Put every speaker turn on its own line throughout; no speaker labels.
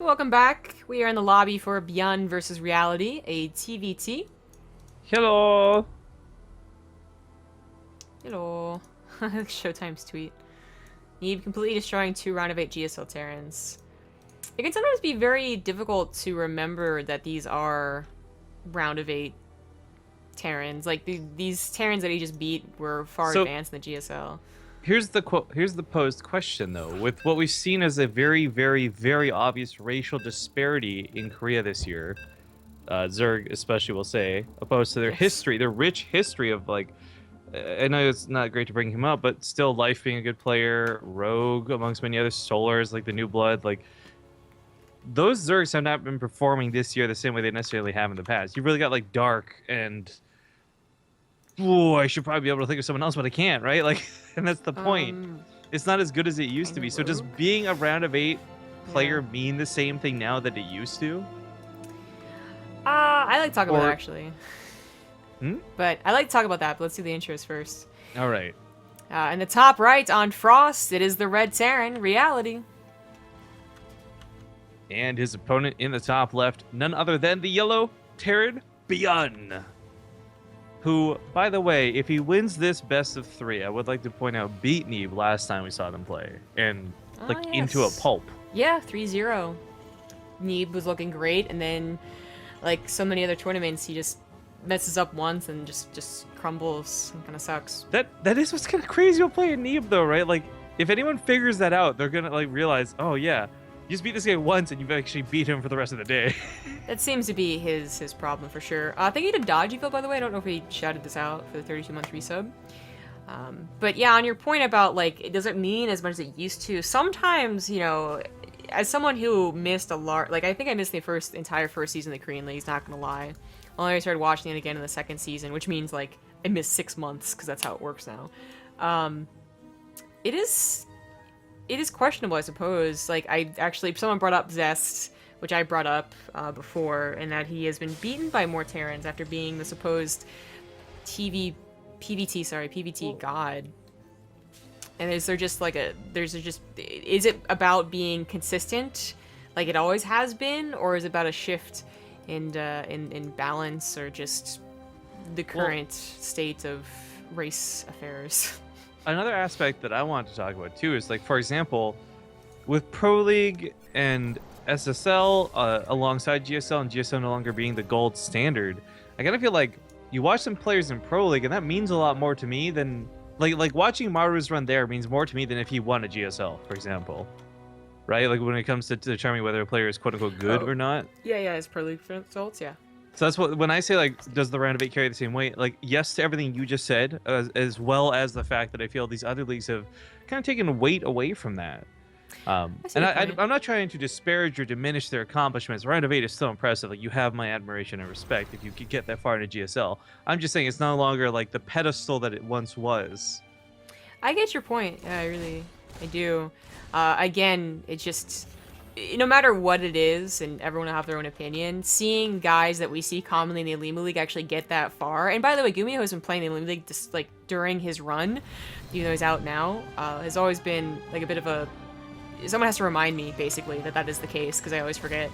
Welcome back. We are in the lobby for ByuN versus Reality, a TvT.
Hello.
Hello. Showtime's tweet. Need completely destroying 2 round of 8 GSL Terrans. It can sometimes be very difficult to remember that these are round of 8 Terrans. Like, these Terrans that he just beat were far advanced in the GSL.
Here's the posed question though. With what we've seen as a very, very, very obvious racial disparity in Korea this year, Zerg especially will say, opposed to their history, their rich history of like, I know it's not great to bring him up, but still Life being a good player, Rogue amongst many other Solars like the New Blood, like those Zergs have not been performing this year the same way they necessarily have in the past. You really got like Dark and I should probably be able to think of someone else, but I can't, right? Like, and that's the point. It's not as good as it used to be. So does being a round of 8 player mean the same thing now that it used to?
I like to talk about that, actually.
Hmm?
But I like to talk about that, but let's do the intros first.
All right.
In the top right on Frost, it is the Red Terran, Reality.
And his opponent in the top left, none other than the yellow Terran, ByuN. Who, by the way, if he wins this best of 3, I would like to point out beat Neeb last time we saw them play. And, like, into a pulp.
Yeah, 3-0. Neeb was looking great, and then, like so many other tournaments, he just messes up once and just crumbles and kind of sucks.
That is what's kind of crazy about playing Neeb, though, right? Like, if anyone figures that out, they're gonna, like, realize, oh, yeah, you just beat this guy once and you've actually beat him for the rest of the day.
That seems to be his problem for sure. Thank you to Dodgyville, by the way. I don't know if he shouted this out for the 32-month resub. But yeah, on your point about, like, it doesn't mean as much as it used to. Sometimes, you know, as someone who missed a lot, like, I think I missed the entire first season of the Korean League, not gonna lie. Only I started watching it again in the second season, which means, like, I missed 6 months, because that's how it works now. It is questionable, I suppose. Like, someone brought up Zest, which I brought up before, and that he has been beaten by more Terrans after being the supposed PvT god. And is it about being consistent, like it always has been, or is it about a shift in balance, or just the current state of race affairs?
Another aspect that I want to talk about too is, like, for example, with Pro League and SSL alongside GSL, and GSL no longer being the gold standard, I kind of feel like you watch some players in Pro League and that means a lot more to me than like watching Maru's run there means more to me than if he won a GSL, for example. Right? Like when it comes to determining whether a player is quote unquote good or not.
Yeah, his Pro League results, yeah.
So that's what, when I say, like, does the round of 8 carry the same weight? Like, yes to everything you just said, as well as the fact that I feel these other leagues have kind of taken weight away from that. And I'm not trying to disparage or diminish their accomplishments. Round of 8 is still impressive. Like, you have my admiration and respect if you could get that far into GSL. I'm just saying it's no longer, like, the pedestal that it once was.
I get your point. Yeah, I do. Again, it's just, no matter what it is, and everyone will have their own opinion, seeing guys that we see commonly in the Olimoleague actually get that far. And by the way, Gumio has been playing the Olimoleague just, like, during his run, even though he's out now, has always been, like, a bit of a... Someone has to remind me, basically, that is the case, because I always forget.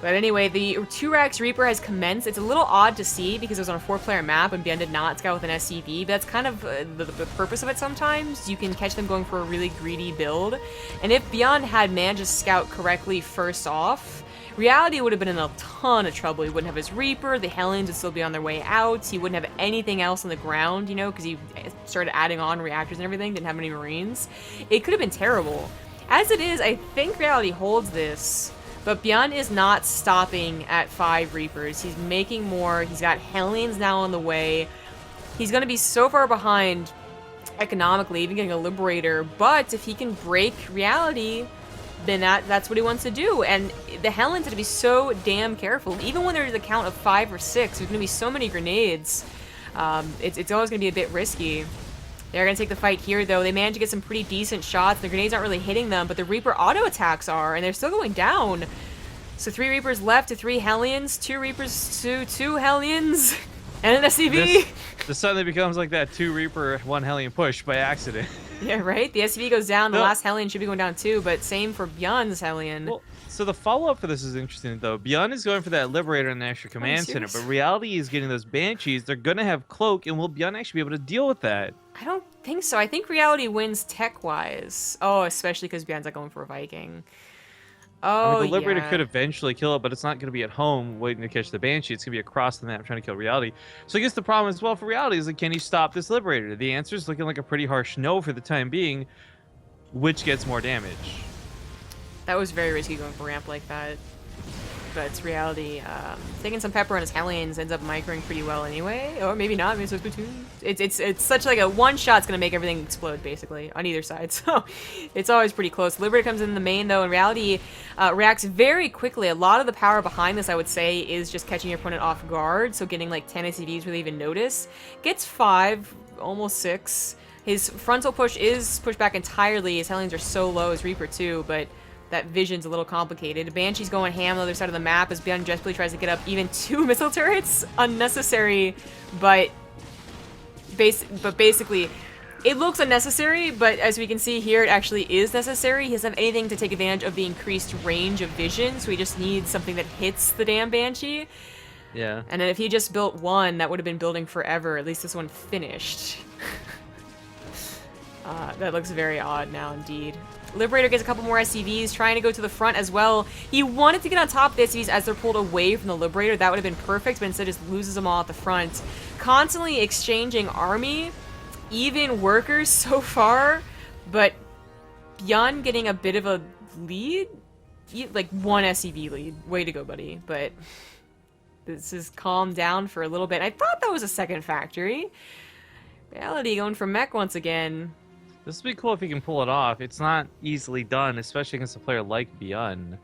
But anyway, the 2-Rax Reaper has commenced. It's a little odd to see because it was on a 4-player map and ByuN did not scout with an SCV, but that's kind of the purpose of it sometimes. You can catch them going for a really greedy build. And if ByuN had managed to scout correctly first off, Reality would have been in a ton of trouble. He wouldn't have his Reaper, the Hellions would still be on their way out, he wouldn't have anything else on the ground, you know, because he started adding on reactors and everything, didn't have any Marines. It could have been terrible. As it is, I think Reality holds this. But ByuN is not stopping at 5 Reapers. He's making more. He's got Hellions now on the way. He's going to be so far behind economically, even getting a Liberator. But if he can break Reality, then that's what he wants to do. And the Hellions have to be so damn careful. Even when there's a count of 5 or 6, there's going to be so many grenades. It's always going to be a bit risky. They're going to take the fight here, though. They managed to get some pretty decent shots. The grenades aren't really hitting them, but the Reaper auto attacks are, and they're still going down. So 3 Reapers left to 3 Hellions, 2 Reapers to 2 Hellions, and an SCV.
This suddenly becomes like that 2 Reaper, 1 Hellion push by accident.
Yeah, right? The SCV goes down. The last Hellion should be going down too, but same for ByuN's Hellion.
Well, So the follow-up for this is interesting, though. ByuN is going for that Liberator and the extra
Are you
command center,
serious?
but Reality is getting those Banshees. They're going to have Cloak, and will ByuN actually be able to deal with that?
I don't think so. I think Reality wins tech-wise. Oh, especially because ByuN's not going for a Viking.
I mean,
Oh,
the Liberator
yeah.
could eventually kill it, but it's not going to be at home waiting to catch the Banshee. It's going to be across the map trying to kill Reality. So I guess the problem as well for Reality is, like, can he stop this Liberator? The answer is looking like a pretty harsh no for the time being. Which gets more damage?
That was very risky going for ramp like that. But it's Reality. Taking some pepper on his Hellions ends up microing pretty well anyway. Or maybe not, maybe it's Platoon. It's such like a one shot's gonna make everything explode basically on either side. So it's always pretty close. Liberator comes in the main though, and Reality reacts very quickly. A lot of the power behind this, I would say, is just catching your opponent off guard. So getting like 10 SCVs without even notice. Gets 5, almost 6. His frontal push is pushed back entirely. His Hellions are so low, his Reaper too, but that vision's a little complicated. Banshee's going ham on the other side of the map as ByuN desperately tries to get up even 2 missile turrets. Unnecessary, but basically, it looks unnecessary, but as we can see here, it actually is necessary. He doesn't have anything to take advantage of the increased range of vision, so he just needs something that hits the damn Banshee.
Yeah.
And then if he just built one, that would have been building forever. At least this one finished. That looks very odd now, indeed. Liberator gets a couple more SCVs, trying to go to the front as well. He wanted to get on top of the SCVs as they're pulled away from the Liberator. That would have been perfect, but instead just loses them all at the front. Constantly exchanging army, even workers so far, but ByuN getting a bit of a lead? Like 1 SCV lead. Way to go, buddy. But this has calmed down for a little bit. I thought that was a second factory. Reality going for mech once again.
This would be cool if he can pull it off. It's not easily done, especially against a player like ByuN.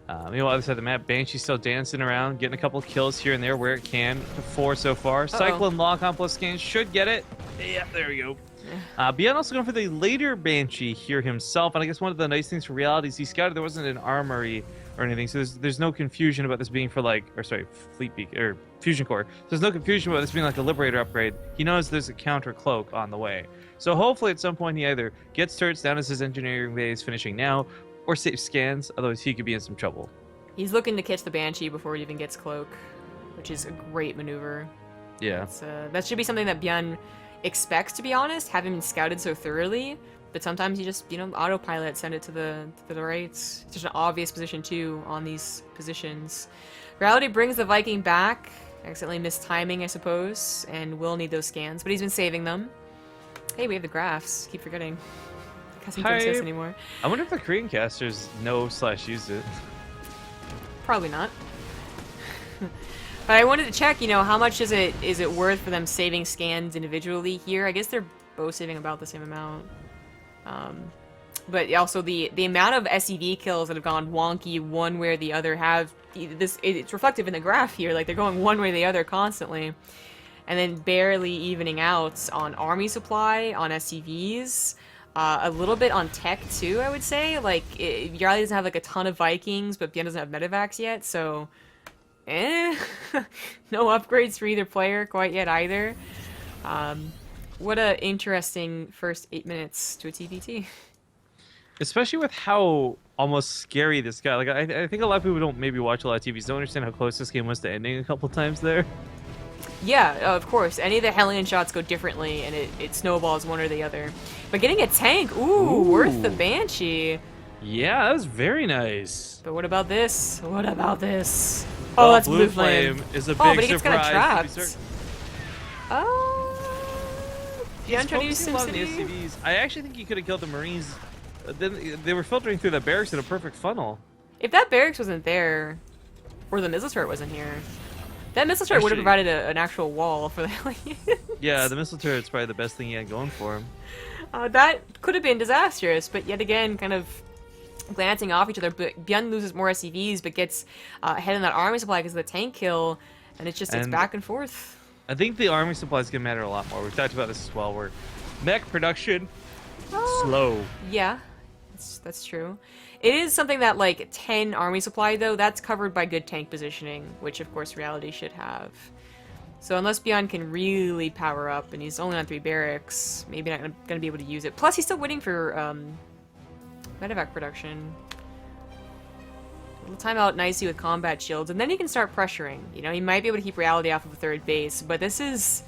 Meanwhile, other side of the map, Banshee's still dancing around, getting a couple kills here and there where it can. 4 so far. Cyclone Lock-on plus scan should get it. Yeah, there we go. ByuN also going for the later Banshee here himself, and I guess one of the nice things for Reality is he scouted there wasn't an armory or anything, so there's no confusion about this being for like, or sorry, Fleet Beak or Fusion Core. So there's no confusion about this being like a Liberator upgrade. He knows there's a counter cloak on the way. So hopefully at some point he either gets turrets down as his engineering base finishing now, or saves scans, otherwise he could be in some trouble.
He's looking to catch the Banshee before it even gets cloak, which is a great maneuver.
Yeah.
That should be something that ByuN expects, to be honest, having been scouted so thoroughly. But sometimes you just, autopilot, send it to the right. It's just an obvious position too on these positions. Reality brings the Viking back. Accidentally missed timing, I suppose, and will need those scans, but he's been saving them. Hey, we have the graphs. Keep forgetting. Doesn't exist anymore.
I wonder if the Korean casters know/used it.
Probably not. But I wanted to check, how much is it worth for them saving scans individually here? I guess they're both saving about the same amount. But also the amount of SCV kills that have gone wonky one way or the other have this. It's reflective in the graph here. Like they're going one way or the other constantly, and then barely evening out on army supply, on SCVs. A little bit on tech too, I would say. Like, Yarley doesn't have like a ton of Vikings, but ByuN doesn't have medevacs yet, so no upgrades for either player quite yet either. What a interesting first 8 minutes to a TvT.
Especially with how almost scary this guy. Like, I think a lot of people don't maybe watch a lot of TVs, don't understand how close this game was to ending a couple times there.
Yeah, of course. Any of the Hellion shots go differently, and it snowballs one or the other. But getting a tank, ooh, worth the Banshee.
Yeah, that was very nice.
But what about this? What about this? Oh, that's Blue Flame.
Is a big
but he gets
surprise.
kind of trapped.
He's
ByuN trying to use
focusing a lot on the
SimCity.
SCVs. I actually think he could have killed the Marines. Then they were filtering through the barracks in a perfect funnel.
If that barracks wasn't there, or the missile turret wasn't here, that missile turret would have provided an actual wall for the Hellions.
Yeah, the missile turret's probably the best thing he had going for him.
That could have been disastrous, but yet again, kind of glancing off each other. But ByuN loses more SCVs, but gets ahead in that army supply because of the tank kill, and it's back and forth.
I think the army supply is going to matter a lot more. We've talked about this as well, where mech production, slow.
Yeah, that's true. It is something that, like, 10 army supply, though, that's covered by good tank positioning, which, of course, Reality should have. So unless ByuN can really power up, and he's only on 3 barracks, maybe not going to be able to use it. Plus, he's still waiting for medevac production. time out nicely with combat shields, and then he can start pressuring. You know, he might be able to keep Reality off of the third base, but this is...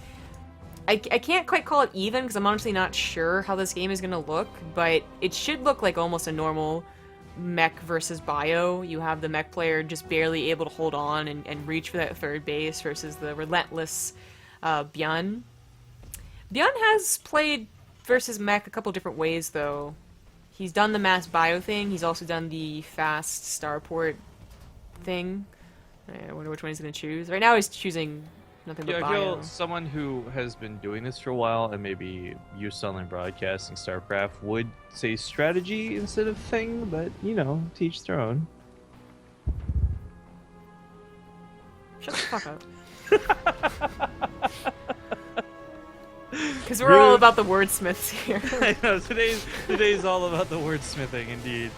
I can't quite call it even, because I'm honestly not sure how this game is going to look, but it should look like almost a normal mech versus bio. You have the mech player just barely able to hold on and reach for that third base versus the relentless ByuN. ByuN has played versus mech a couple different ways, though. He's done the mass bio thing. He's also done the fast starport thing. I wonder which one he's going to choose. Right now he's choosing nothing but
I
bio.
feel someone who has been doing this for a while and maybe used to online broadcasting StarCraft would say strategy instead of thing, but, you know, to each their own.
Shut the fuck up. Because we're all about the wordsmiths here.
I know, today's all about the wordsmithing, indeed.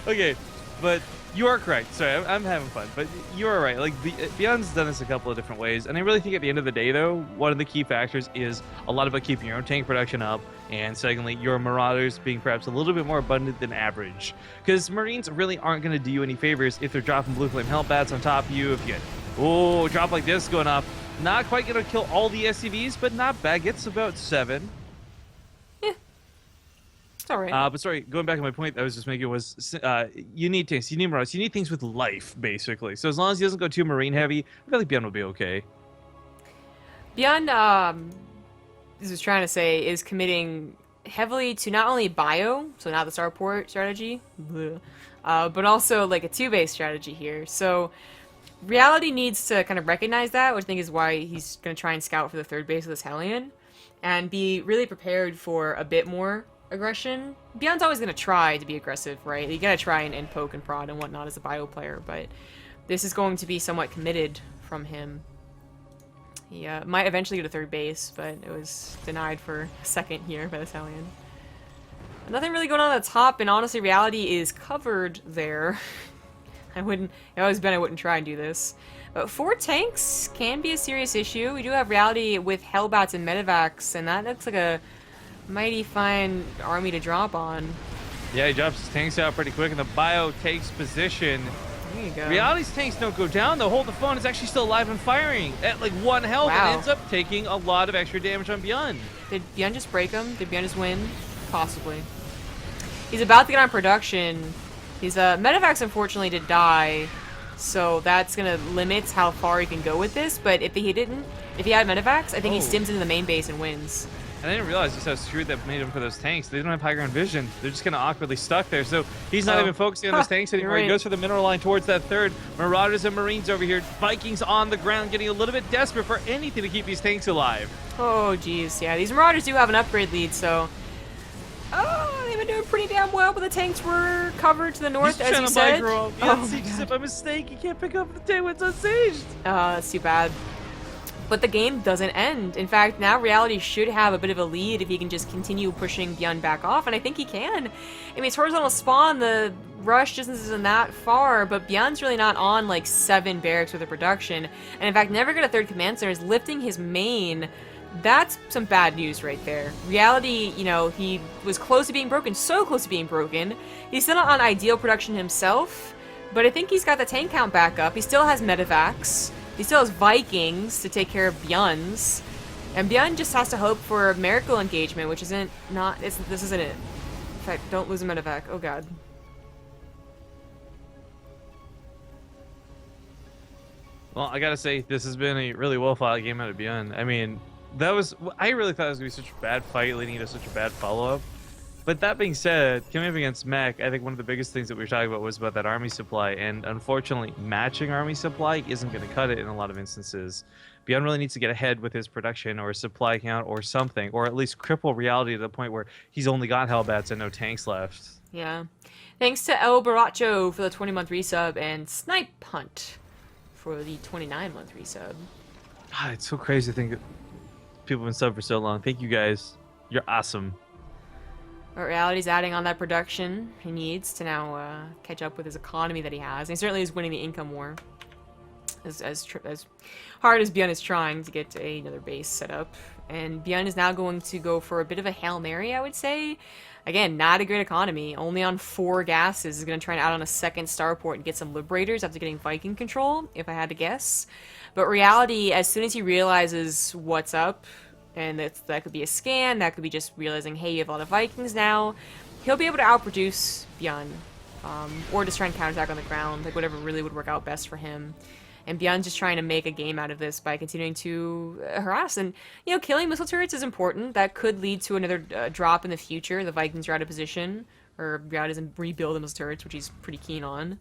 Okay, but you are correct. Sorry, I'm having fun, but you are right. Like, ByuN's done this a couple of different ways, and I really think at the end of the day, though, one of the key factors is a lot about keeping your own tank production up, and secondly, your Marauders being perhaps a little bit more abundant than average. Because Marines really aren't going to do you any favors if they're dropping Blue Flame Hellbats on top of you, if you get, oh, drop like this going up. Not quite going to kill all the SCVs, but not bad. Gets about 7.
Yeah. It's alright.
But sorry, going back to my point I was just making was, you need tanks, you need Marauders, you need things with life, basically. So as long as he doesn't go too Marine heavy, I feel like ByuN will be okay.
ByuN, this was trying to say, is committing heavily to not only bio, so not the starport strategy, but also like a 2-base strategy here. So Reality needs to kind of recognize that, which I think is why he's going to try and scout for the third base of this Hellion, and be really prepared for a bit more aggression. ByuN's always going to try to be aggressive, right? You got to try and poke and prod and whatnot as a bio player, but this is going to be somewhat committed from him. He might eventually go to third base, but it was denied for a second here by this Hellion. Nothing really going on at the top, and honestly, Reality is covered there. I wouldn't try and do this. But 4 tanks can be a serious issue. We do have Reality with Hellbats and Medivacs, and that looks like a mighty fine army to drop on.
Yeah, he drops his tanks out pretty quick, and the bio takes position.
There you go.
Reality's tanks don't go down. The Hold the Phone is actually still alive and firing at like 1 health,
Wow.
and ends up taking a lot of extra damage on ByuN.
Did ByuN just break him? Did ByuN just win? Possibly. He's about to get on production. His Medivacs unfortunately did die, so that's gonna limit how far he can go with this. But if he had Medivacs, I think he stims into the main base and wins.
And I didn't realize just how screwed that made him for those tanks. They don't have high ground vision. They're just kind of awkwardly stuck there. So he's not even focusing on those tanks anymore.
Right.
He goes for the mineral line towards that third. Marauders and Marines over here. Vikings on the ground, getting a little bit desperate for anything to keep these tanks alive.
Oh, geez. Yeah, these Marauders do have an upgrade lead, so... Oh, they've been doing pretty damn well, but the tanks were covered to the north, as you said.
If by mistake, you can't pick up the tank when it's unsaged.
That's too bad. But the game doesn't end. In fact, now Reality should have a bit of a lead if he can just continue pushing ByuN back off, and I think he can. I mean, it's horizontal spawn, the rush distance isn't that far, but ByuN's really not on like 7 barracks with a production, and in fact, never got a third command center, is lifting his main. That's some bad news right there. Reality, you know, he was close to being broken, so close to being broken. He's still not on ideal production himself, but I think he's got the tank count back up. He still has Medivacs. He still has Vikings to take care of ByuN's. And ByuN just has to hope for a miracle engagement, which this isn't it. In fact, don't lose a Medivac. Oh god.
Well, I gotta say, this has been a really well-fought game out of ByuN. I mean, I really thought it was going to be such a bad fight leading into such a bad follow-up. But that being said, coming up against Mech, I think one of the biggest things that we were talking about was about that army supply, and unfortunately, matching army supply isn't going to cut it in a lot of instances. ByuN really needs to get ahead with his production or supply count or something, or at least cripple Reality to the point where he's only got Hellbats and no tanks left.
Yeah. Thanks to El Baracho for the 20-month resub, and Snipe Hunt for the 29-month resub.
God, it's so crazy to think that people have been subbed for so long. Thank you guys. You're awesome.
But Reality's adding on that production he needs to now catch up with his economy that he has. And he certainly is winning the income war. As hard as ByuN is trying to get another base set up. And ByuN is now going to go for a bit of a Hail Mary, I would say. Again, not a great economy. Only on 4 gases. Is going to try and out on a second starport and get some Liberators after getting Viking control, if I had to guess. But reality, as soon as he realizes what's up, and that could be a scan, that could be just realizing, hey, you have a lot of Vikings now, he'll be able to outproduce ByuN. Or just try and counterattack on the ground, like whatever really would work out best for him. And ByuN's just trying to make a game out of this by continuing to harass. And, you know, killing missile turrets is important. That could lead to another drop in the future. The Vikings are out of position. Or Reality doesn't rebuild the missile turrets, which he's pretty keen on.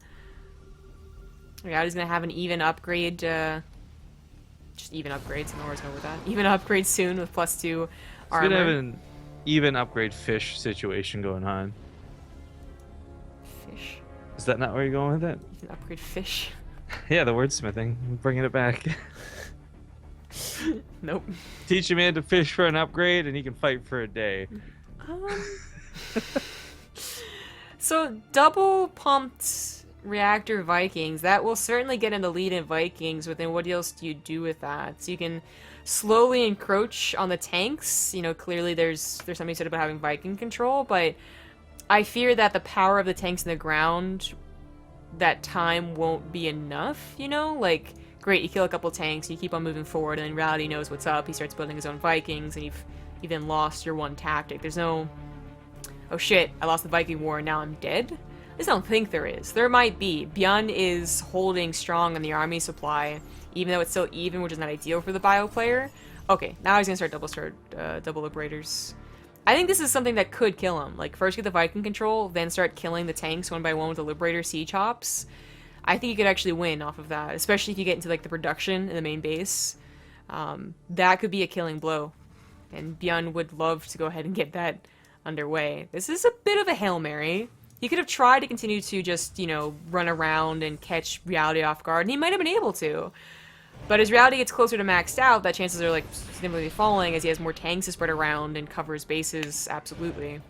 Reality's going to have an even upgrade. Just even upgrades. I don't know where it's going with that. Even upgrade soon with +2 armor.
It's going to have an even upgrade fish situation going on.
Fish?
Is that not where you're going with it?
Even upgrade fish?
Yeah, the wordsmithing. Bringing it back.
Nope.
Teach a man to fish for an upgrade, and he can fight for a day.
So, double pumped reactor Vikings. That will certainly get in the lead in Vikings, but then what else do you do with that? So you can slowly encroach on the tanks. You know, clearly there's something said about having Viking control, but I fear that the power of the tanks in the ground, that time won't be enough, you know? Like, great, you kill a couple tanks, you keep on moving forward, and then Reality knows what's up, he starts building his own Vikings, and you've then lost your one tactic. There's no, oh shit, I lost the Viking war and now I'm dead? I just don't think there is. There might be. ByuN is holding strong on the army supply, even though it's still even, which is not ideal for the bio player. Okay, now he's gonna start double Liberators. I think this is something that could kill him. Like, first get the Viking control, then start killing the tanks one by one with the Liberator siege hops. I think you could actually win off of that, especially if you get into, like, the production in the main base. That could be a killing blow. And ByuN would love to go ahead and get that underway. This is a bit of a Hail Mary. He could have tried to continue to just, you know, run around and catch Reality off guard, and he might have been able to. But as Reality gets closer to maxed out, that chances are, like, significantly falling as he has more tanks to spread around and cover his bases, absolutely.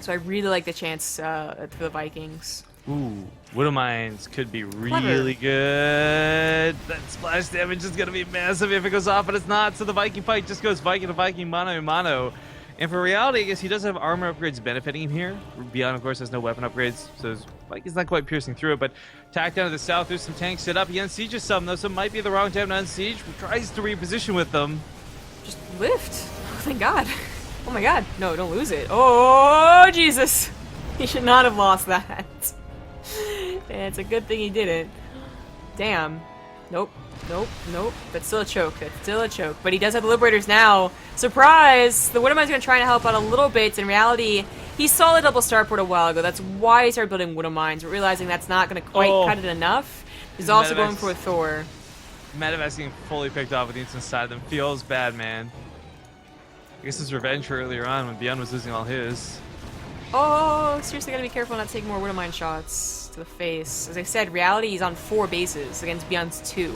So I really like the chance for the Vikings.
Ooh, Widow Mines could be really good. That splash damage is going to be massive if it goes off, but it's not. So the Viking fight just goes Viking to Viking, mano a mano. And for Reality, I guess he does have armor upgrades benefiting him here. ByuN, of course, has no weapon upgrades, so his Viking's not quite piercing through it. But tack down to the south, there's some tanks set up. He unsieges some, though, so it might be the wrong time to unsiege. Tries to reposition with them.
Just lift. Oh, thank God. Oh my God. No, don't lose it. Oh, Jesus. He should not have lost that. Yeah, it's a good thing he didn't. Damn. Nope. Nope. Nope. That's still a choke. That's still a choke. But he does have the Liberators now. Surprise! The Widowmine's going to try to help out a little bit. In reality, he saw the double starport a while ago. That's why he started building Widowmines. But realizing that's not going to quite cut it enough. He's also going for a Thor.
Medivacs getting fully picked off with the units inside them. Feels bad, man. I guess his revenge for earlier on when ByuN was losing all his.
Oh, seriously, gotta be careful not to take more Widowmine shots to the face. As I said, Reality, he's on 4 bases against ByuN's 2.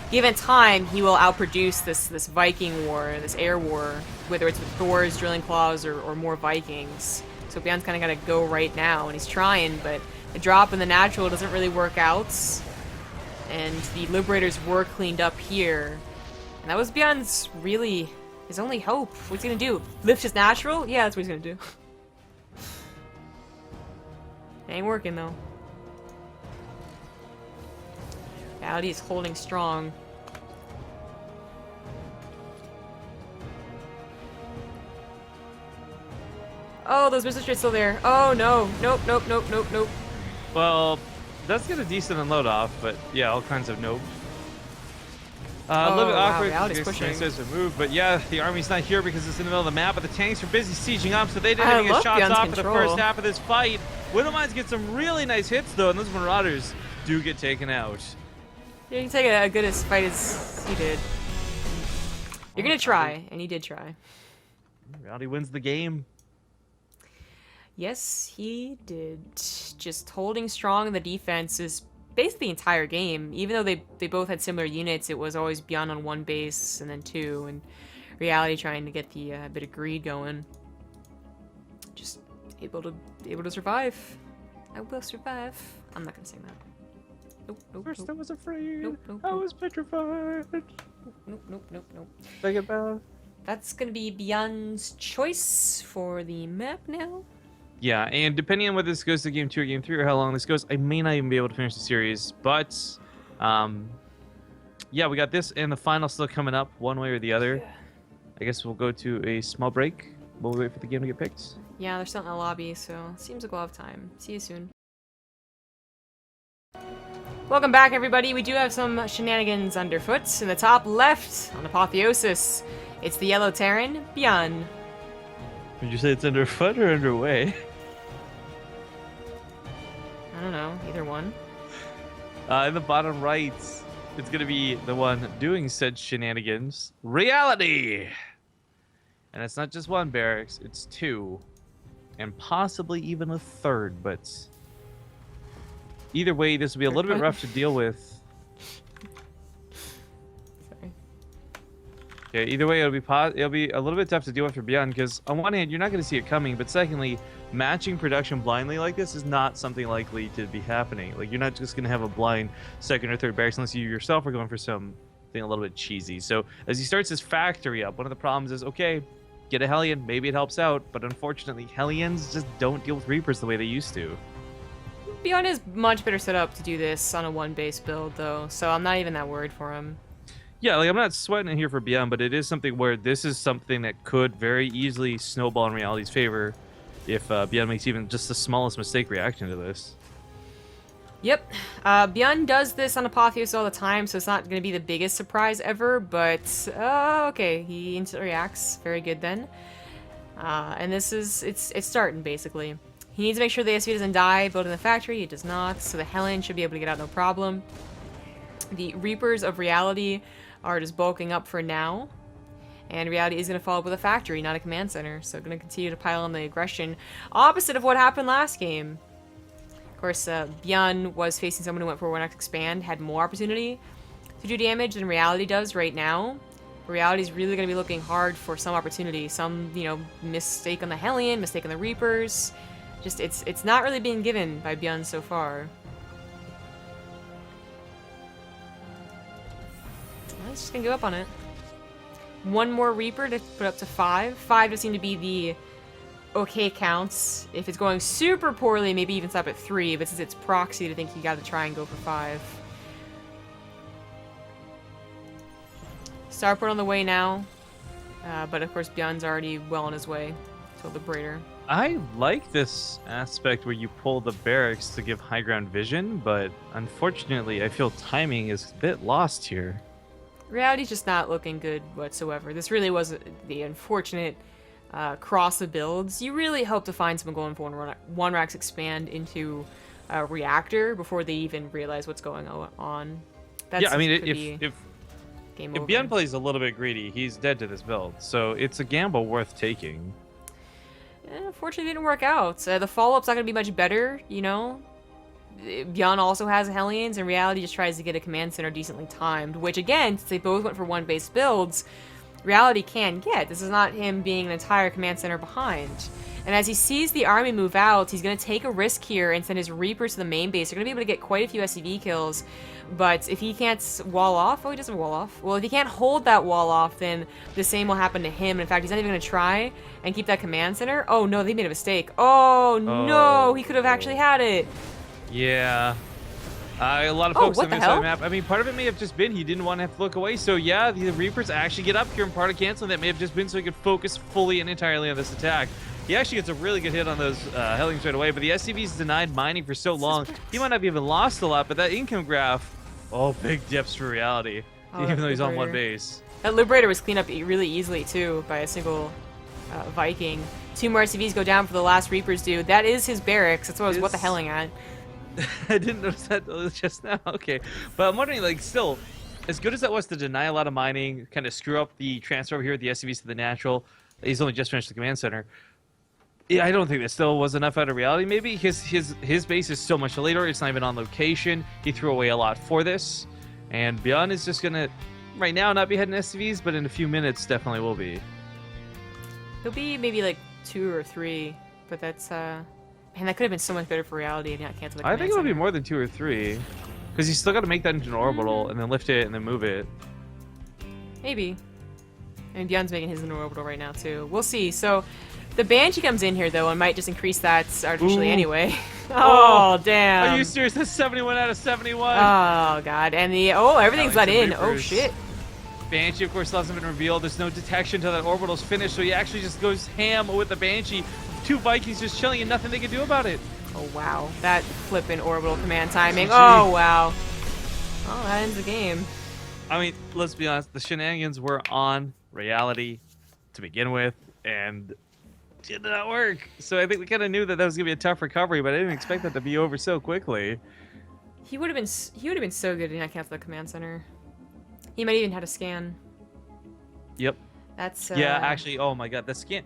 Given time, he will outproduce this Viking war, this air war, whether it's with Thors, Drilling Claws, or more Vikings. So ByuN's kind of gotta go right now, and he's trying, but the drop in the natural doesn't really work out. And the Liberators were cleaned up here. And that was ByuN's really his only hope. What's he gonna do? Lift his natural? Yeah, that's what he's gonna do. Ain't working though. Reality is holding strong. Oh, those missile streets still there. Oh no. Nope, nope, nope, nope, nope.
Well, that's got a decent unload off, but yeah, all kinds of nope. A little bit awkward because to move, but yeah, the army's not here because it's in the middle of the map, but the tanks are busy sieging up, so they didn't even get shots off for the first half of this fight. Widowmines get some really nice hits, though, and those Marauders do get taken out.
Yeah, you can take a good as fight as he did. You're gonna try, and he did try.
Reality wins the game.
Yes, he did. Just holding strong in the defense is basically the entire game. Even though they both had similar units, it was always ByuN on 1 base and then 2, and Reality trying to get the bit of greed going. Just able to survive. I will survive. I'm not gonna sing that. Nope, nope,
First
nope.
I was afraid.
Nope, nope,
I
nope.
was petrified.
Nope, nope, nope, nope.
Take it back.
that's gonna be ByuN's choice for the map now.
Yeah, and depending on whether this goes to game 2 or game 3 or how long this goes, I may not even be able to finish the series. But, yeah, we got this and the final still coming up one way or the other.
Yeah.
I guess we'll go to a small break while we wait for the game to get picked.
Yeah, they're still in the lobby, so seems like we'll have time. See you soon. Welcome back, everybody. We do have some shenanigans underfoot. In the top left, on Apotheosis, it's the yellow Terran, ByuN.
Would you say it's underfoot or underway?
I don't know, either one.
In the bottom right, it's going to be the one doing said shenanigans, Reality! And it's not just one barracks, it's two. And possibly even a third, but either way, this will be a little bit rough to deal with.
Sorry.
Okay, either way, it'll be a little bit tough to deal with for ByuN, because on one hand, you're not going to see it coming, but secondly, matching production blindly like this is not something likely to be happening. Like, you're not just going to have a blind second or third barracks unless you yourself are going for something a little bit cheesy. So as he starts his factory up, one of the problems is, okay, get a Hellion, maybe it helps out, but unfortunately, Hellions just don't deal with Reapers the way they used to.
ByuN is much better set up to do this on a one base build, though, so I'm not even that worried for him.
Yeah, like, I'm not sweating it here for ByuN, but it is something where this is something that could very easily snowball in Reality's favor if ByuN makes even just the smallest mistake reacting to this.
Yep. ByuN does this on Apotheosis all the time, so it's not going to be the biggest surprise ever, but okay, he instantly reacts. Very good then. And this is, it's starting, basically. He needs to make sure the SV doesn't die building the factory. It does not, so the Hellion should be able to get out no problem. The Reapers of Reality are just bulking up for now. And Reality is going to follow up with a factory, not a command center. So going to continue to pile on the aggression. Opposite of what happened last game. Of course, ByuN was facing someone who went for 1x expand, had more opportunity to do damage than Reality does right now. Reality's really going to be looking hard for some opportunity. Some, you know, mistake on the Hellion, mistake on the Reapers. Just, it's not really being given by ByuN so far. He's just going to give up on it. One more Reaper to put up to 5. 5 does seem to be the okay counts. If it's going super poorly, maybe even stop at 3, but since it's proxy, I think you got to try and go for 5. Starport on the way now, but of course ByuN's already well on his way to Liberator.
I like this aspect where you pull the barracks to give high ground vision, but unfortunately I feel timing is a bit lost here.
Reality's just not looking good whatsoever. This really was the unfortunate cross of builds. You really hope to find someone going for one racks expand into a reactor before they even realize what's going on. That's,
yeah, I mean, if ByuN plays a little bit greedy, he's dead to this build. So it's a gamble worth taking.
Unfortunately, it didn't work out. The follow-up's not going to be much better, you know? ByuN also has Hellions, and Reality just tries to get a command center decently timed, which again, since they both went for one base builds, Reality can get. This is not him being an entire command center behind. And as he sees the army move out, he's going to take a risk here and send his Reapers to the main base. They're going to be able to get quite a few SCV kills, but if he can't wall off, oh, he doesn't wall off. Well, if he can't hold that wall off, then the same will happen to him. In fact, he's not even going to try and keep that command center. Oh, no, they made a mistake. Oh, no, he could have actually had it.
Yeah. A lot of folks on this side of the map. I mean, part of it may have just been he didn't want to have to look away. So, yeah, the Reapers actually get up here, and part of canceling that may have just been so he could focus fully and entirely on this attack. He actually gets a really good hit on those Hellions right away, but the SCV's denied mining for so long, he might not have even lost a lot, but that income graph, oh, big dips for Reality, even though he's on one base.
That Liberator was cleaned up really easily, too, by a single Viking. 2 more SCVs go down for the last Reapers, dude. That is his barracks. That's what I was what the helling at.
I didn't notice that just now. Okay. But I'm wondering, like, still, as good as that was to deny a lot of mining, kind of screw up the transfer over here with the SCVs to the natural, he's only just finished the command center. Yeah, I don't think that still was enough out of Reality. Maybe his base is so much later, it's not even on location. He threw away a lot for this. And ByuN is just going to, right now, not be heading SCVs, but in a few minutes definitely will be.
He'll be maybe like 2 or 3, but that's, man, that could have been so much better for Reality and not cancel the command
I think it would be
center.
more than 2 or 3. Because you still got to make that into an orbital and then lift it and then move it.
Maybe. I mean, ByuN's making his in orbital right now, too. We'll see. So, the Banshee comes in here, though, and might just increase that artificially anyway. Oh, damn.
Are you serious? That's 71 out of 71.
Oh, God. And the... Oh, everything's let in. Oh, shit.
Banshee, of course, still hasn't been revealed. There's no detection until that orbital's finished, so he actually just goes ham with the Banshee. 2 Vikings just chilling and nothing they can do about it.
Oh, wow. That flippin' orbital command timing. Oh, wow. Oh, that ends the game.
I mean, let's be honest. The shenanigans were on reality to begin with, and did not work. So I think we kind of knew that was gonna be a tough recovery, but I didn't expect that to be over so quickly.
He would have been so good in that cancel the command center. He might even had a scan.
Yep.
That's
yeah. Actually, oh my God, the scan.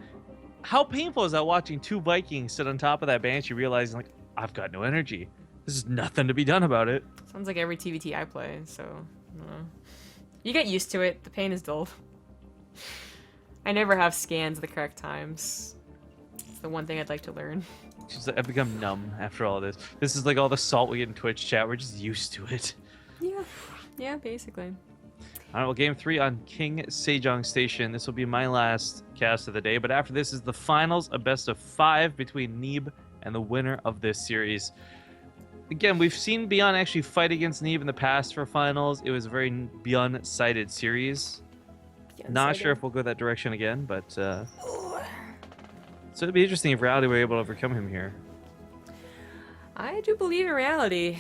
How painful is that watching 2 Vikings sit on top of that Banshee, realizing like I've got no energy. There's nothing to be done about it.
Sounds like every TvT I play. So you get used to it. The pain is dulled. I never have scans at the correct times. It's the one thing I'd like to learn.
Just, I've become numb after all this. This is like all the salt we get in Twitch chat. We're just used to it.
Yeah. Yeah, basically.
All right, well, game 3 on King Sejong Station. This will be my last cast of the day, but after this is the finals, a best of 5 between Neeb and the winner of this series. Again, we've seen ByuN actually fight against Neeb in the past for finals. It was a very ByuN-sided series. Not sure if we'll go that direction again, but so it'd be interesting if Reality were able to overcome him here.
I do believe in Reality.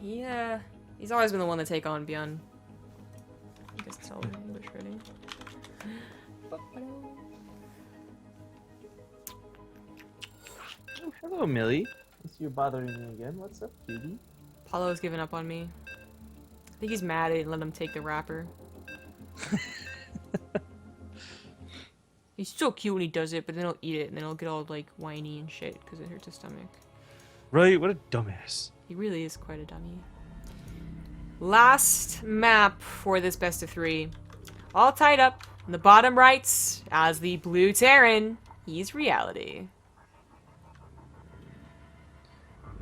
Yeah, he's always been the one to take on ByuN. I guess it's all English ready.
Oh, hello, Millie. I see you're bothering me again. What's up, cutie?
Apollo's given up on me. I think he's mad I didn't let him take the wrapper. He's so cute when he does it, but then he'll eat it, and then he'll get all, like, whiny and shit, because it hurts his stomach.
Right, what a dumbass.
He really is quite a dummy. Last map for this best of 3. All tied up in the bottom right as the blue Terran. He's Reality.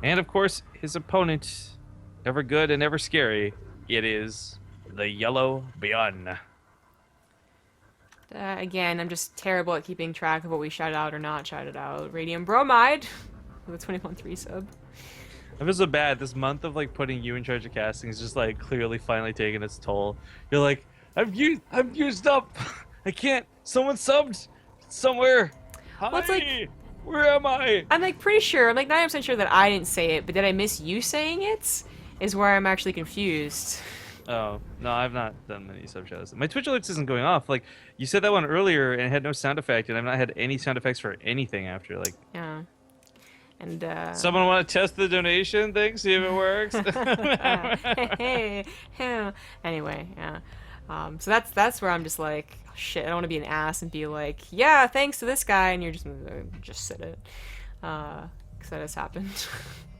And, of course, his opponent, ever good and ever scary, it is the yellow ByuN.
Again, I'm just terrible at keeping track of what we shout out or not shouted out. Radium Bromide with a 21-3 sub.
I feel so bad. This month of like putting you in charge of casting is just like clearly finally taking its toll. You're like, I'm used up. I can't. Someone subbed somewhere. Hi.
Well, it's like,
where am I?
I'm like pretty sure. I'm like 90% sure that I didn't say it, but did I miss you saying it? Is where I'm actually confused.
Oh, no, I've not done many sub shows. My Twitch alerts isn't going off. Like, you said that one earlier and it had no sound effect, and I've not had any sound effects for anything after. Like,
yeah. And,
someone want to test the donation thing, see if it works?
Anyway, yeah. So that's where I'm just like, oh, shit, I don't want to be an ass and be like, yeah, thanks to this guy, and you're just sit it. Because that has happened.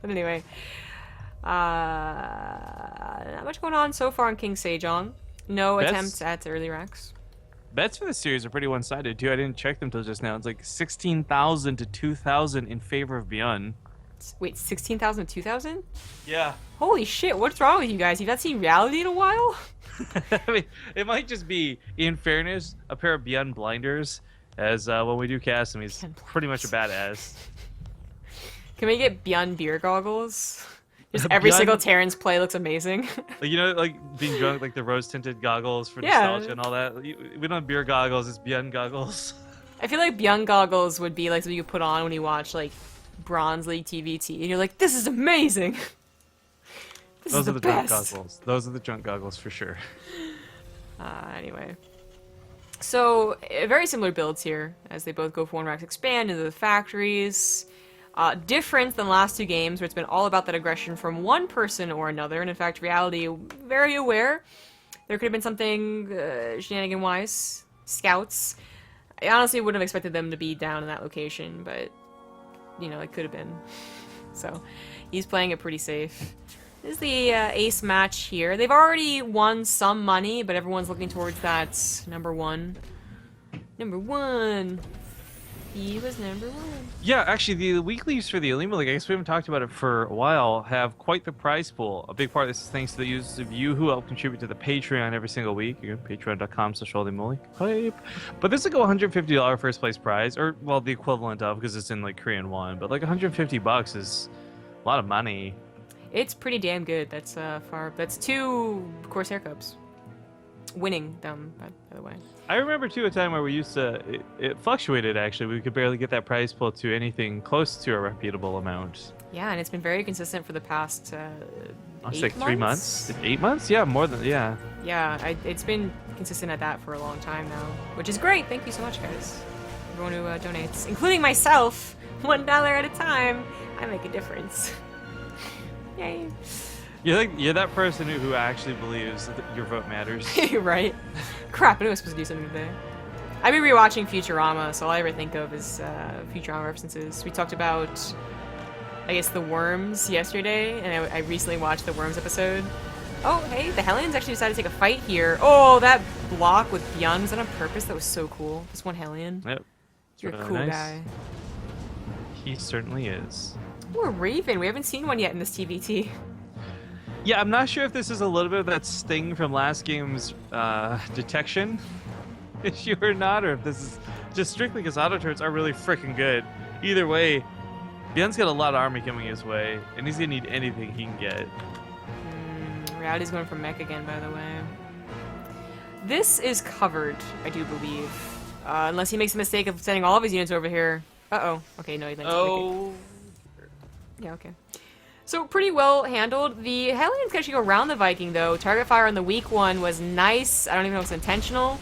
But anyway. Not much going on so far on King Sejong. No attempts at early racks.
Bets for this series are pretty one-sided too. I didn't check them till just now. It's like 16,000 to 2,000 in favor of ByuN.
Wait, 16,000 to 2,000?
Yeah.
Holy shit! What's wrong with you guys? You've not seen Reality in a while?
I mean, it might just be, in fairness, a pair of ByuN blinders. As when we do cast him, he's pretty much a badass.
Can we get ByuN beer goggles? Just every single Terran's play looks amazing.
Like, you know, like being drunk, like the rose-tinted goggles for nostalgia and all that. We don't have beer goggles, it's ByuN goggles.
I feel like ByuN goggles would be like something you put on when you watch like Bronze League TvT, and you're like, this is amazing.
Those are the drunk goggles. Those are the drunk goggles for sure.
Anyway. So, very similar builds here, as they both go for 1 racks expand into the factories. Different than last 2 games, where it's been all about that aggression from one person or another, and in fact, Reality, very aware. There could have been something shenanigan-wise. Scouts. I honestly wouldn't have expected them to be down in that location, but, you know, it could have been. So, he's playing it pretty safe. This is the ace match here. They've already won some money, but everyone's looking towards that number 1. Number 1. He was number 1.
Yeah, actually, the weeklies for the Olimoleague, I guess we haven't talked about it for a while, have quite the prize pool. A big part of this is thanks to the users of you who help contribute to the Patreon every single week. You know, patreon.com/Olimoleague. But there's like a $150 first place prize, or, well, the equivalent of, because it's in like Korean won, but like $150 is a lot of money.
It's pretty damn good. That's 2 Corsair Cups. Winning them, by the way.
I remember too a time where we used to, it fluctuated actually. We could barely get that prize pool to anything close to a reputable amount.
Yeah, and it's been very consistent for the past 8
like 3
months?
8 months? Yeah, more than, yeah.
Yeah, it's been consistent at that for a long time now, which is great. Thank you so much, guys. Everyone who donates, including myself, $1 at a time. I make a difference. Yay.
You're that person who actually believes that your vote matters.
Right? Crap, I knew I was supposed to do something today. I've been rewatching Futurama, so all I ever think of is Futurama references. We talked about, I guess, the worms yesterday, and I recently watched the worms episode. Oh, hey, the Hellions actually decided to take a fight here. Oh, that block with ByuN, was that on purpose? That was so cool. This one Hellion.
Yep.
You're a cool guy.
He certainly is.
Ooh, a Raven. We haven't seen one yet in this TvT.
Yeah, I'm not sure if this is a little bit of that sting from last game's detection issue or not, or if this is just strictly because auto turrets are really freaking good. Either way, ByuN's got a lot of army coming his way, and he's gonna need anything he can get.
Reality's going for mech again, by the way. This is covered, I do believe. Unless he makes a mistake of sending all of his units over here. Uh-oh. Okay, no, he lands.
Oh.
Yeah, okay. So pretty well handled. The Hellions can actually go around the Viking, though. Target fire on the weak one was nice. I don't even know if it's intentional.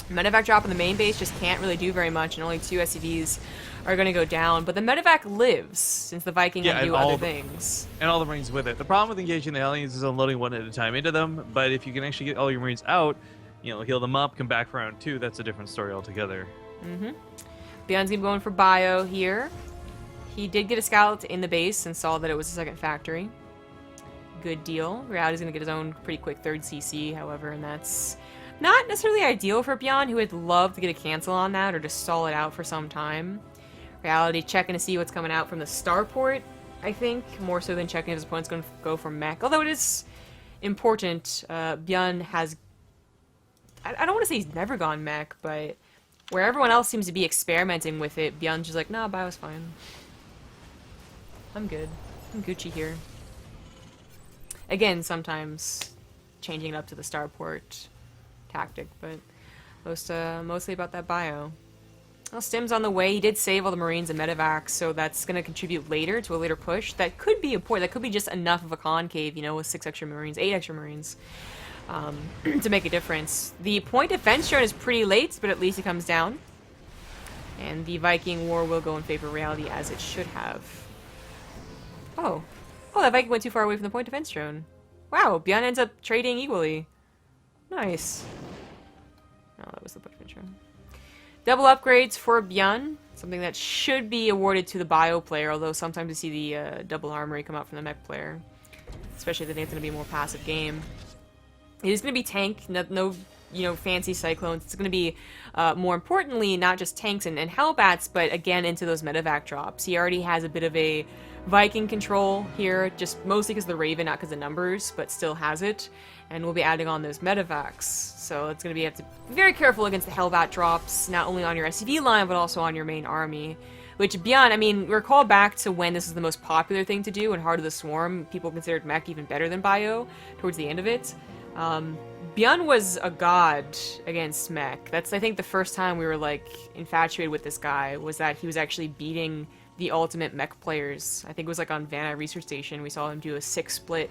Medevac drop in the main base just can't really do very much, and only 2 SCVs are going to go down. But the Medevac lives, since the Viking can do other things.
And all the Marines with it. The problem with engaging the Hellions is unloading one at a time into them, but if you can actually get all your Marines out, you know, heal them up, come back for round 2, that's a different story altogether.
ByuN's going to be going for Bio here. He did get a scout in the base and saw that it was a second factory. Good deal. Reality's going to get his own pretty quick 3rd CC, however, and that's not necessarily ideal for ByuN, who would love to get a cancel on that or just stall it out for some time. Reality checking to see what's coming out from the starport, I think, more so than checking if his opponent's going to go for mech. Although it is important, ByuN has... I don't want to say he's never gone mech, but where everyone else seems to be experimenting with it, ByuN's just like, nah, Bio's fine. I'm good. I'm Gucci here. Again, sometimes changing it up to the starport tactic, but mostly about that Bio. Well, Stim's on the way. He did save all the Marines and Medevacs, so that's going to contribute later to a later push. That could be important. That could be just enough of a concave, you know, with 6 extra Marines, 8 extra Marines, to make a difference. The point defense drone is pretty late, but at least it comes down. And the Viking war will go in favor of Reality, as it should have. Oh, that Viking went too far away from the point defense drone. Wow, ByuN ends up trading equally. Nice. Oh, that was the point defense drone. Double upgrades for ByuN, something that should be awarded to the Bio player, although sometimes you see the double armory come out from the mech player. Especially if they think it's going to be a more passive game. It is going to be tank, no you know, fancy cyclones. It's going to be, more importantly, not just tanks and Hellbats, but again into those medevac drops. He already has a bit of a Viking control here, just mostly because of the Raven, not because of numbers, but still has it. And we'll be adding on those medevacs. So it's going to be, you have to be very careful against the Hellbat drops, not only on your SCV line, but also on your main army. Which, ByuN, I mean, recall back to when this is the most popular thing to do in Heart of the Swarm. People considered mech even better than Bio towards the end of it. ByuN was a god against mech. That's, I think, the first time we were, like, infatuated with this guy, was that he was actually beating the ultimate mech players. I think it was, like, on Vanna Research Station. We saw him do a 6-split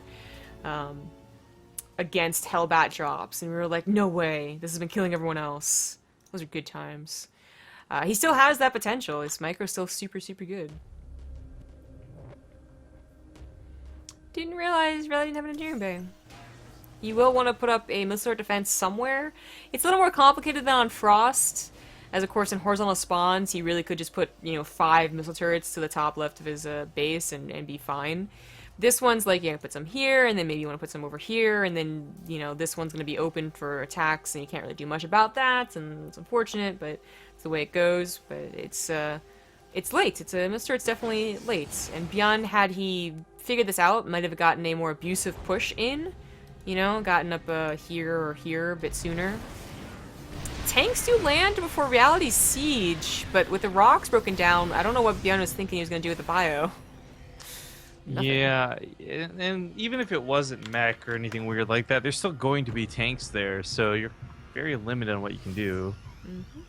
against Hellbat drops, and we were like, no way, this has been killing everyone else. Those are good times. He still has that potential. His micro's still super, super good. Didn't realize Rally didn't have an engineering bay. You will want to put up a missile turret defense somewhere. It's a little more complicated than on Frost, as of course in horizontal spawns he really could just put, you know, 5 missile turrets to the top left of his base and be fine. This one's like, you put some here, and then maybe you want to put some over here, and then, you know, this one's going to be open for attacks, and you can't really do much about that, and it's unfortunate, but it's the way it goes. But it's late. It's a Mr. It's definitely late. And ByuN, had he figured this out, might have gotten a more abusive push in, you know, gotten up here or here a bit sooner. Tanks do land before Reality's Siege, but with the rocks broken down, I don't know what ByuN was thinking he was going to do with the bio. Nothing.
Yeah, and even if it wasn't mech or anything weird like that, there's still going to be tanks there, so you're very limited on what you can do.
Mm-hmm.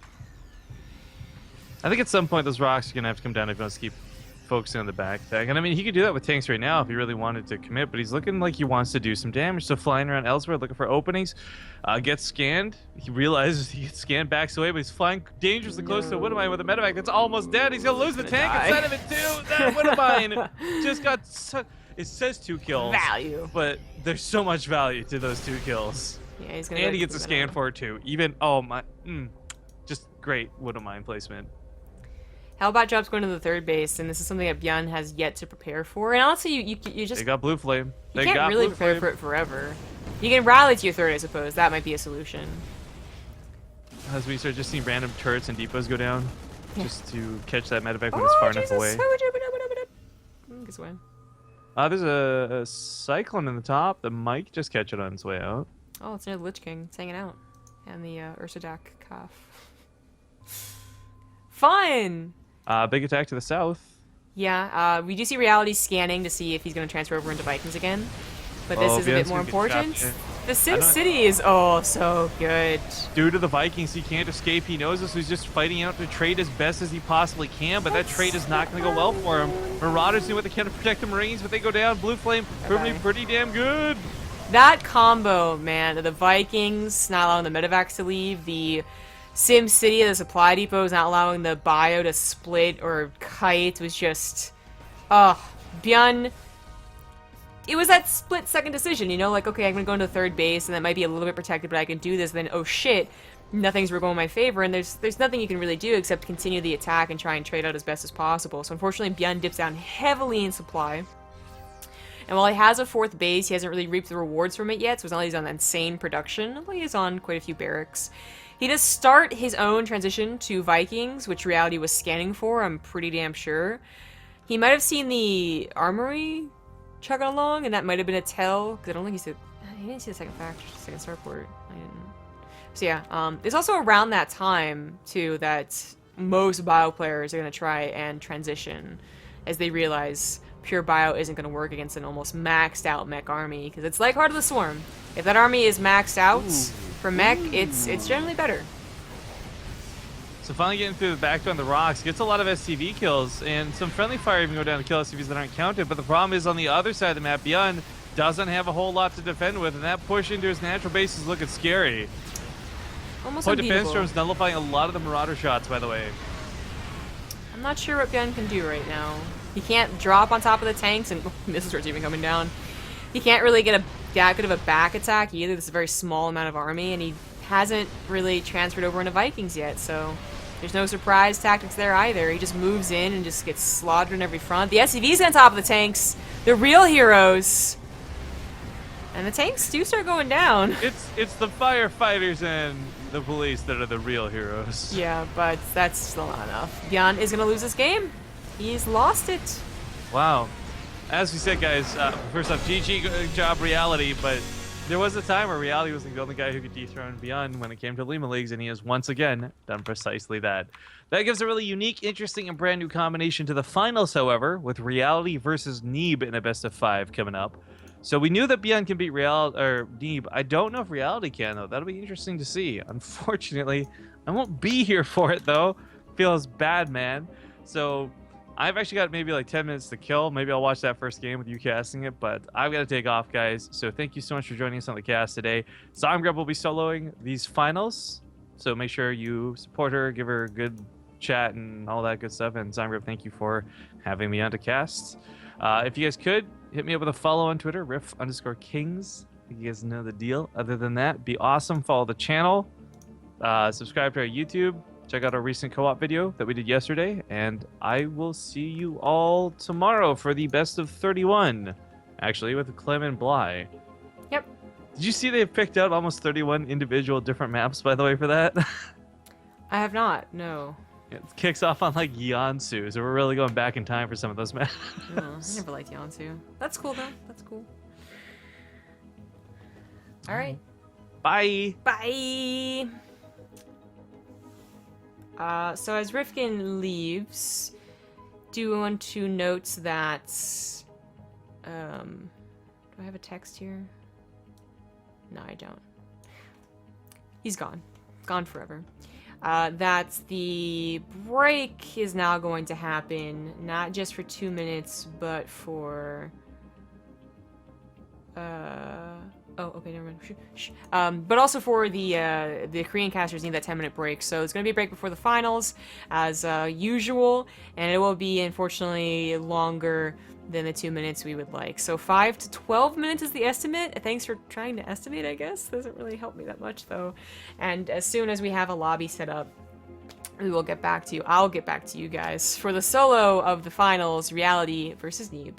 I think at some point those rocks are going to have to come down if he wants to keep focusing on the backpack. And I mean, he could do that with tanks right now if he really wanted to commit, but he's looking like he wants to do some damage, so flying around elsewhere, looking for openings. Gets scanned. He realizes he gets scanned, backs away, but he's flying dangerously close to Widowmine with a medevac that's almost dead. He's going to lose the tank inside of it, too. That Widowmine just got... It says 2 kills.
Value.
But there's so much value to those 2 kills.
Yeah, he's gonna
and he gets a scan for it, too. Even... Oh, my... just great Widowmine placement.
Hellbat drop's going to the 3rd base, and this is something that ByuN has yet to prepare for. And honestly, you just...
They got Blue Flame.
You can't really prepare for it forever. You can rally to your 3rd, I suppose. That might be a solution.
As we start just seeing random turrets and depots go down, just to catch that medevac when
Oh,
it's far
Jesus.
enough away.
Guess away.
There's a Cyclone in the top. The might just catch it on its way out.
Oh, it's near the Lich King. It's hanging out. And the Ursadak calf. Fun!
Big attack to the south.
Yeah, we do see Reality scanning to see if he's going to transfer over into Vikings again. But this is a bit more important. The Sim City is, oh, so good.
Due to the Vikings, he can't escape. He knows this, so he's just fighting out to trade as best as he possibly can, but that trade is not going to go well for him. Marauders do what they can to protect the Marines, but they go down. Blue Flame, pretty damn good.
That combo, man, the Vikings not allowing the medevacs to leave, the Sim City, the supply depot is not allowing the bio to split or kite, was just, ByuN. It was that split-second decision, you know, like, okay, I'm gonna go into 3rd base, and that might be a little bit protected, but I can do this, then, oh shit, nothing's going in my favor, and there's nothing you can really do except continue the attack and try and trade out as best as possible. So unfortunately, ByuN dips down heavily in supply. And while he has a 4th base, he hasn't really reaped the rewards from it yet, so it's not like he's on insane production, although he is on quite a few barracks. He does start his own transition to Vikings, which Reality was scanning for, I'm pretty damn sure. He might have seen the armory chugging along, and that might have been a tell, because I don't think he didn't see the second starport. I didn't. So yeah, it's also around that time, too, that most bio players are going to try and transition as they realize pure bio isn't going to work against an almost maxed out mech army, because it's like Heart of the Swarm. If that army is maxed out for mech, it's generally better.
So finally getting through the back door on the rocks, gets a lot of SCV kills, and some friendly fire even go down to kill SCVs that aren't counted, but the problem is on the other side of the map, ByuN doesn't have a whole lot to defend with, and that push into his natural base is looking scary.
Almost
Point
unbeatable.
defense drones nullifying a lot of the Marauder shots, by the way.
I'm not sure what ByuN can do right now. He can't drop on top of the tanks, and missile starts even coming down. He can't really get that good of a back attack either. This is a very small amount of army, and he hasn't really transferred over into Vikings yet, so there's no surprise tactics there either. He just moves in and just gets slaughtered on every front. The SCVs on top of the tanks, the real heroes. And the tanks do start going down.
It's the firefighters and the police that are the real heroes.
Yeah, but that's still not enough. ByuN is going to lose this game. He's lost it.
Wow. As we said, guys, first off, GG, good job, Reality, but there was a time where Reality was the only guy who could dethrone ByuN when it came to Olimoleagues, and he has once again done precisely that. That gives a really unique, interesting, and brand new combination to the finals, however, with Reality versus Neeb in a best-of-5 coming up. So we knew that ByuN can beat Neeb. I don't know if Reality can, though. That'll be interesting to see. Unfortunately, I won't be here for it, though. Feels bad, man. So I've actually got maybe like 10 minutes to kill. Maybe I'll watch that first game with you casting it, but I've got to take off, guys. So thank you so much for joining us on the cast today. Zomgrub will be soloing these finals, so make sure you support her, give her a good chat and all that good stuff. And Zomgrub, thank you for having me on to cast. If you guys could, hit me up with a follow on Twitter, riff_kings. You guys know the deal. Other than that, be awesome. Follow the channel. Subscribe to our YouTube. Check out our recent co-op video that we did yesterday, and I will see you all tomorrow for the best of 31. actually, with Clem and Bly.
Yep.
Did you see they picked out almost 31 individual different maps, by the way, for that?
I have not. No.
It kicks off on like Yansu, so we're really going back in time for some of those maps.
Oh, I never liked Yansu. That's cool though. That's cool. All right.
Bye.
Bye. So as Rifkin leaves, do want to note that. Do I have a text here? No, I don't. He's gone. Gone forever. That the break is now going to happen, not just for 2 minutes, but for... Oh, okay, never mind. Shh. But also for the Korean casters need that 10-minute break. So it's going to be a break before the finals, as usual, and it will be, unfortunately, longer than the 2 minutes we would like. So 5 to 12 minutes is the estimate. Thanks for trying to estimate, I guess. Doesn't really help me that much, though. And as soon as we have a lobby set up, we will get back to you. I'll get back to you guys for the solo of the finals, Reality versus Neeb.